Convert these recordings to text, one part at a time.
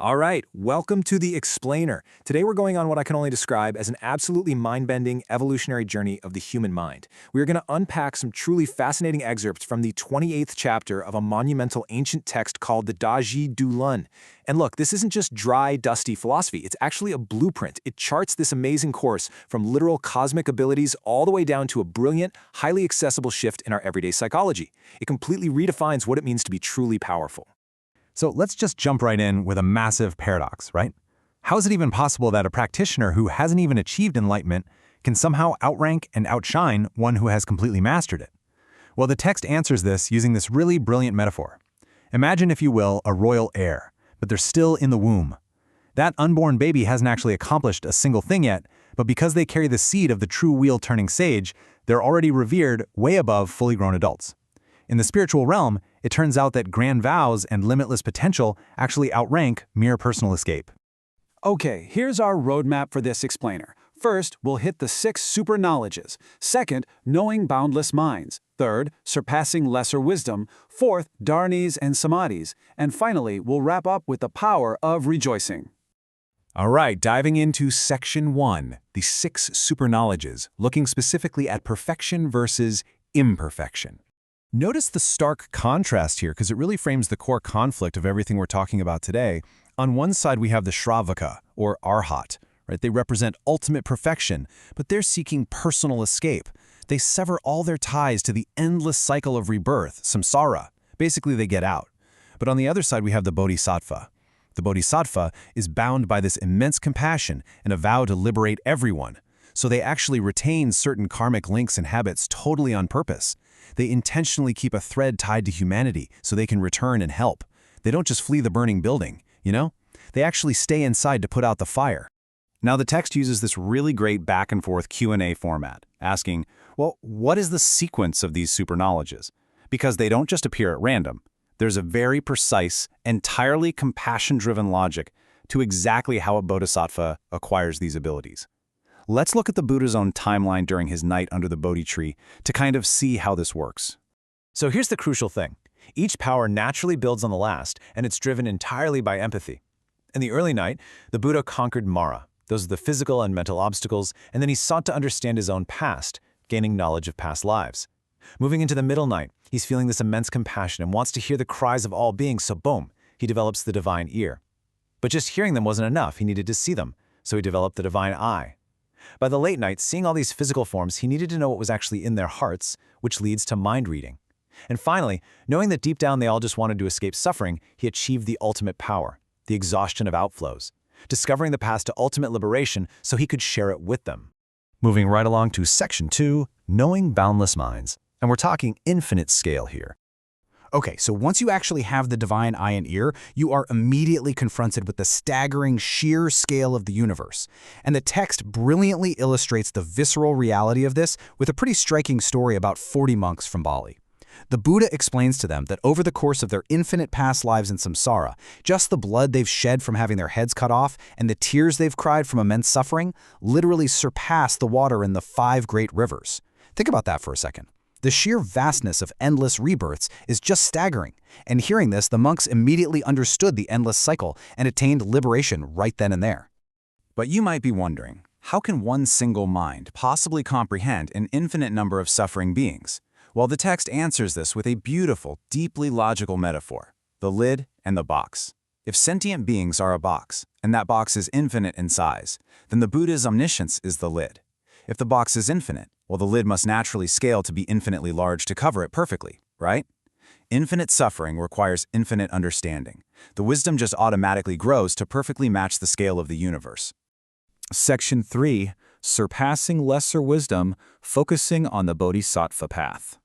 All right, welcome to The Explainer. Today we're going on what I can only describe as an absolutely mind-bending evolutionary journey of the human mind. We're going to unpack some truly fascinating excerpts from the 28th chapter of a monumental ancient text called the Daji Du Lun. And look, this isn't just dry, dusty philosophy, it's actually a blueprint. It charts this amazing course from literal cosmic abilities all the way down to a brilliant, highly accessible shift in our everyday psychology. It completely redefines what it means to be truly powerful. So let's just jump right in with a massive paradox, right? How is it even possible that a practitioner who hasn't even achieved enlightenment can somehow outrank and outshine one who has completely mastered it? Well, the text answers this using this really brilliant metaphor. Imagine, if you will, a royal heir, but they're still in the womb. That unborn baby hasn't actually accomplished a single thing yet, but because they carry the seed of the true wheel-turning sage, they're already revered way above fully grown adults. In the spiritual realm, it turns out that grand vows and limitless potential actually outrank mere personal escape. Okay, here's our roadmap for this explainer. First, we'll hit the 6 super knowledges. Second, knowing boundless minds. Third, surpassing lesser wisdom. Fourth, dharnis and samadhis. And finally, we'll wrap up with the power of rejoicing. All right, diving into Section 1, the 6 super knowledges, looking specifically at perfection versus imperfection. Notice the stark contrast here because it really frames the core conflict of everything we're talking about today. On one side, we have the Shravaka, or Arhat, right? They represent ultimate perfection, but they're seeking personal escape. They sever all their ties to the endless cycle of rebirth, samsara. Basically, they get out. But on the other side, we have the Bodhisattva. The Bodhisattva is bound by this immense compassion and a vow to liberate everyone. So they actually retain certain karmic links and habits totally on purpose. They intentionally keep a thread tied to humanity so they can return and help. They don't just flee the burning building, you know? They actually stay inside to put out the fire. Now the text uses this really great back and forth Q&A format, asking, well, what is the sequence of these super knowledges? Because they don't just appear at random. There's a very precise, entirely compassion-driven logic to exactly how a bodhisattva acquires these abilities. Let's look at the Buddha's own timeline during his night under the Bodhi tree to kind of see how this works. So here's the crucial thing. Each power naturally builds on the last, and it's driven entirely by empathy. In the early night, the Buddha conquered Mara. Those are the physical and mental obstacles, and then he sought to understand his own past, gaining knowledge of past lives. Moving into the middle night, he's feeling this immense compassion and wants to hear the cries of all beings, so boom, he develops the divine ear. But just hearing them wasn't enough, he needed to see them, so he developed the divine eye. By the late night, seeing all these physical forms, he needed to know what was actually in their hearts, which leads to mind reading. And finally, knowing that deep down they all just wanted to escape suffering, he achieved the ultimate power, the exhaustion of outflows, discovering the path to ultimate liberation so he could share it with them. Moving right along to Section 2, knowing boundless minds. And we're talking infinite scale here. Okay, so once you actually have the divine eye and ear, you are immediately confronted with the staggering sheer scale of the universe. And the text brilliantly illustrates the visceral reality of this with a pretty striking story about 40 monks from Bali. The Buddha explains to them that over the course of their infinite past lives in samsara, just the blood they've shed from having their heads cut off and the tears they've cried from immense suffering literally surpass the water in the 5 great rivers. Think about that for a second. The sheer vastness of endless rebirths is just staggering, and hearing this, the monks immediately understood the endless cycle and attained liberation right then and there. But you might be wondering, how can one single mind possibly comprehend an infinite number of suffering beings? Well, the text answers this with a beautiful, deeply logical metaphor, the lid and the box. If sentient beings are a box, and that box is infinite in size, then the Buddha's omniscience is the lid. If the box is infinite, well, the lid must naturally scale to be infinitely large to cover it perfectly, right? Infinite suffering requires infinite understanding. The wisdom just automatically grows to perfectly match the scale of the universe. Section 3, surpassing lesser wisdom, focusing on the bodhisattva path.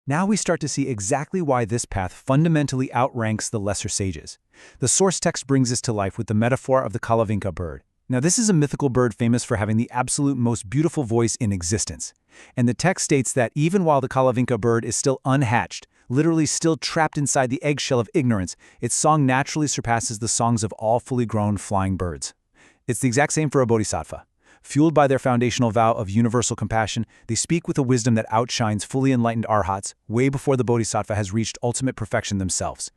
Now we start to see exactly why this path fundamentally outranks the lesser sages. The source text brings this to life with the metaphor of the Kalavinka bird. Now, this is a mythical bird famous for having the absolute most beautiful voice in existence. And the text states that even while the Kalavinka bird is still unhatched, literally still trapped inside the eggshell of ignorance, its song naturally surpasses the songs of all fully grown flying birds. It's the exact same for a bodhisattva. Fueled by their foundational vow of universal compassion, they speak with a wisdom that outshines fully enlightened arhats way before the bodhisattva has reached ultimate perfection themselves.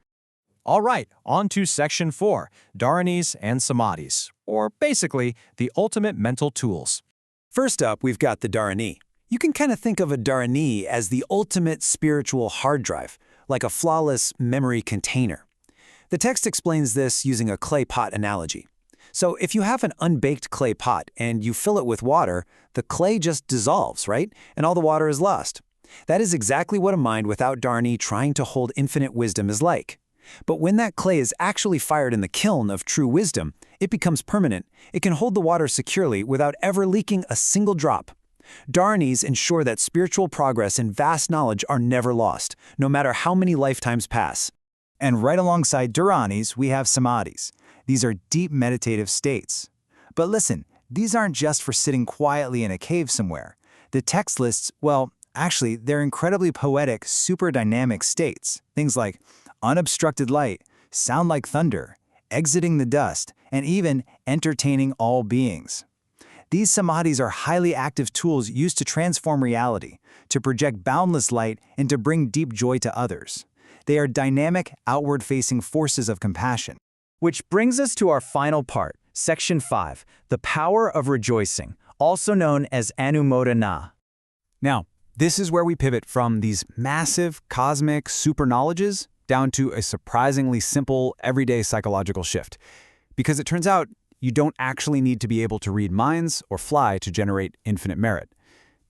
All right, on to Section 4, Dharanis and Samadhis, or basically, the ultimate mental tools. First up, we've got the Dharani. You can kind of think of a Dharani as the ultimate spiritual hard drive, like a flawless memory container. The text explains this using a clay pot analogy. So if you have an unbaked clay pot and you fill it with water, the clay just dissolves, right? And all the water is lost. That is exactly what a mind without Dharani trying to hold infinite wisdom is like. But when that clay is actually fired in the kiln of true wisdom, it becomes permanent. It can hold the water securely without ever leaking a single drop. Dharanis ensure that spiritual progress and vast knowledge are never lost, no matter how many lifetimes pass. And right alongside Dharanis, we have Samadhis. These are deep meditative states. But listen, these aren't just for sitting quietly in a cave somewhere. The text lists, well, actually, they're incredibly poetic, super dynamic states. Things like unobstructed light, sound like thunder, exiting the dust, and even entertaining all beings. These samadhis are highly active tools used to transform reality, to project boundless light, and to bring deep joy to others. They are dynamic, outward-facing forces of compassion. Which brings us to our final part, Section 5, the power of rejoicing, also known as Anumodana. Now, this is where we pivot from these massive, cosmic, super knowledges down to a surprisingly simple, everyday psychological shift. Because it turns out you don't actually need to be able to read minds or fly to generate infinite merit.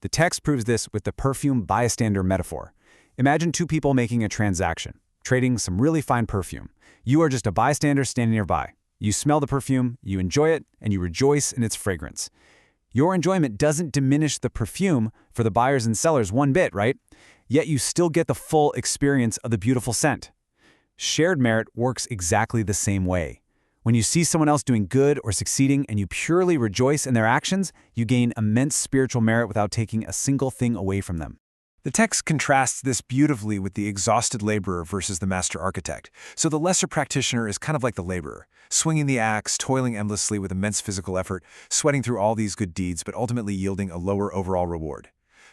The text proves this with the perfume bystander metaphor. Imagine two people making a transaction, trading some really fine perfume. You are just a bystander standing nearby. You smell the perfume, you enjoy it, and you rejoice in its fragrance. Your enjoyment doesn't diminish the perfume for the buyers and sellers one bit, right? Yet you still get the full experience of the beautiful scent. Shared merit works exactly the same way. When you see someone else doing good or succeeding and you purely rejoice in their actions, you gain immense spiritual merit without taking a single thing away from them. The text contrasts this beautifully with the exhausted laborer versus the master architect. So the lesser practitioner is kind of like the laborer, swinging the axe, toiling endlessly with immense physical effort, sweating through all these good deeds, but ultimately yielding a lower overall reward.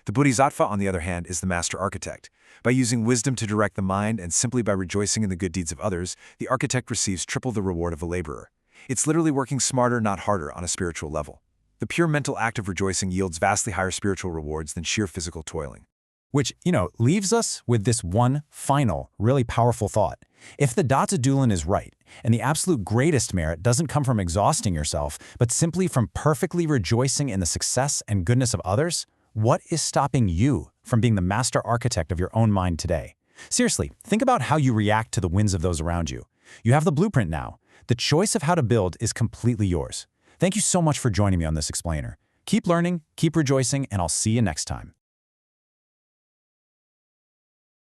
The bodhisattva, on the other hand, is the master architect. By using wisdom to direct the mind and simply by rejoicing in the good deeds of others, the architect receives triple the reward of a laborer. It's literally working smarter, not harder, on a spiritual level. The pure mental act of rejoicing yields vastly higher spiritual rewards than sheer physical toiling. Which, leaves us with this one final, really powerful thought. If the Data Dulin is right, and the absolute greatest merit doesn't come from exhausting yourself, but simply from perfectly rejoicing in the success and goodness of others, what is stopping you from being the master architect of your own mind today? Seriously, think about how you react to the wins of those around you. You have the blueprint now. The choice of how to build is completely yours. Thank you so much for joining me on this explainer. Keep learning, keep rejoicing, and I'll see you next time.